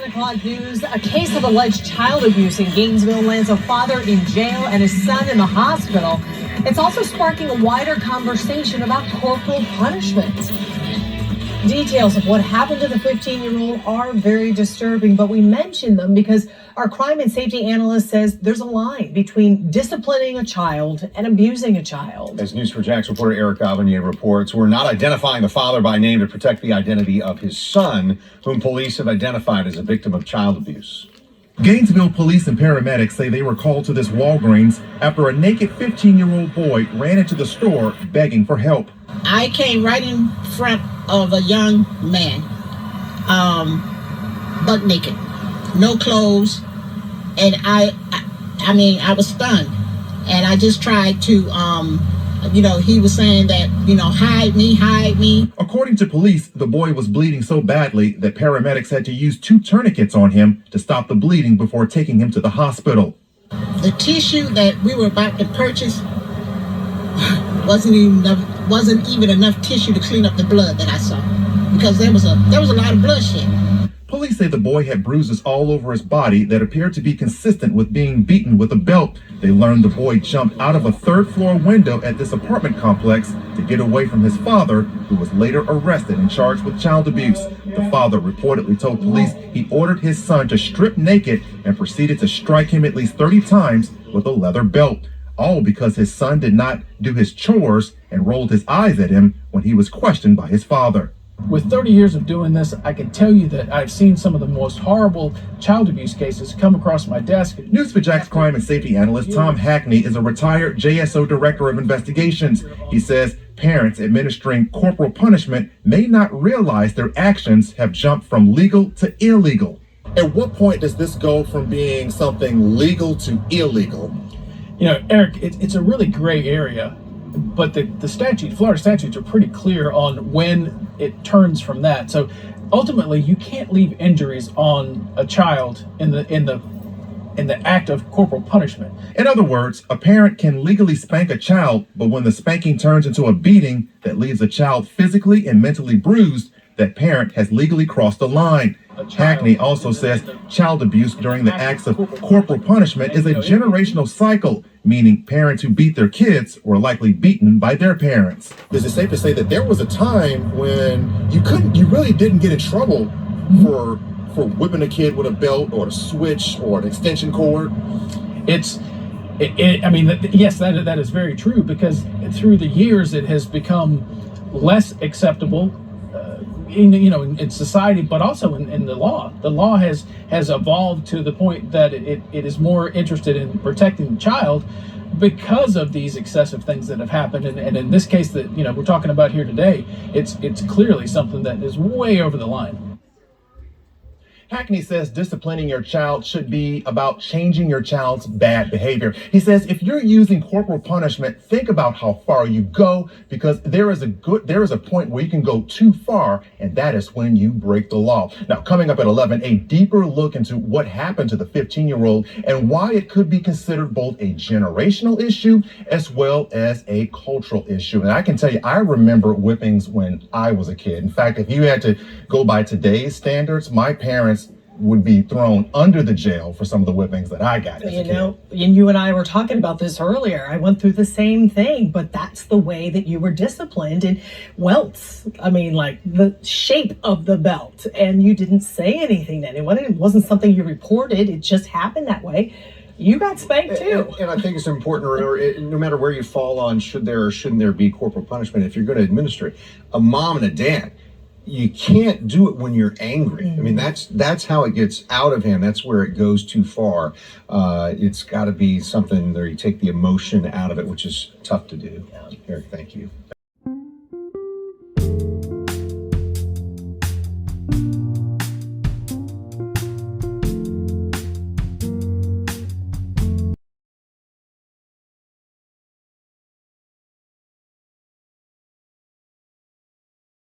o'clock news. A case of alleged child abuse in Gainesville lands a father in jail and his son in the hospital. It's also sparking a wider conversation about corporal punishment. Details of what happened to the 15-year-old are very disturbing, but we mention them because our crime and safety analyst says there's a line between disciplining a child and abusing a child. As News4JAX reporter Eric Avanier reports, we're not identifying the father by name to protect the identity of his son, whom police have identified as a victim of child abuse. Gainesville police and paramedics say they were called to this Walgreens after a naked 15-year-old boy ran into the store begging for help. I came right in front of a young man, butt naked, no clothes, and I was stunned, and I just tried to, he was saying that, hide me. According to police, the boy was bleeding so badly that paramedics had to use 2 tourniquets on him to stop the bleeding before taking him to the hospital. The tissue that we were about to purchase wasn't even enough tissue to clean up the blood that I saw, because there was a lot of bloodshed. Police say the boy had bruises all over his body that appeared to be consistent with being beaten with a belt. They learned the boy jumped out of a 3rd-floor window at this apartment complex to get away from his father, who was later arrested and charged with child abuse. The father reportedly told police he ordered his son to strip naked and proceeded to strike him at least 30 times with a leather belt, all because his son did not do his chores and rolled his eyes at him when he was questioned by his father. With 30 years of doing this, I can tell you that I've seen some of the most horrible child abuse cases come across my desk. News4JAX crime and safety analyst Tom Hackney is a retired JSO director of investigations. He says parents administering corporal punishment may not realize their actions have jumped from legal to illegal. At what point does this go from being something legal to illegal? Eric, it's a really gray area, but the Florida statutes are pretty clear on when it turns from that. So ultimately, you can't leave injuries on a child in the act of corporal punishment. In other words, a parent can legally spank a child, but when the spanking turns into a beating that leaves a child physically and mentally bruised, that parent has legally crossed the line. Hackney also says child abuse during the acts of corporal punishment is a generational cycle, meaning parents who beat their kids were likely beaten by their parents. Is it safe to say that there was a time when you really didn't get in trouble for whipping a kid with a belt or a switch or an extension cord? Yes, that is very true, because through the years it has become less acceptable in society, but also in the law. The law has evolved to the point that it is more interested in protecting the child because of these excessive things that have happened. And in this case that we're talking about here today, it's clearly something that is way over the line. Hackney says disciplining your child should be about changing your child's bad behavior. He says if you're using corporal punishment, think about how far you go, because there is a point where you can go too far, and that is when you break the law. Now, coming up at 11, a deeper look into what happened to the 15-year-old and why it could be considered both a generational issue as well as a cultural issue. And I can tell you, I remember whippings when I was a kid. In fact, if you had to go by today's standards, my parents would be thrown under the jail for some of the whippings that I got as a kid. And you and I were talking about this earlier. I went through the same thing, but that's the way that you were disciplined. And welts, like the shape of the belt, and you didn't say anything to anyone. It wasn't something you reported. It just happened that way. You got spanked too. And I think it's important to remember, no matter where you fall on should there or shouldn't there be corporal punishment, if you're going to administer it, a mom and a dad, you can't do it when you're angry. That's how it gets out of him. That's where it goes too far. It's got to be something where you take the emotion out of it, which is tough to do. Eric, thank you.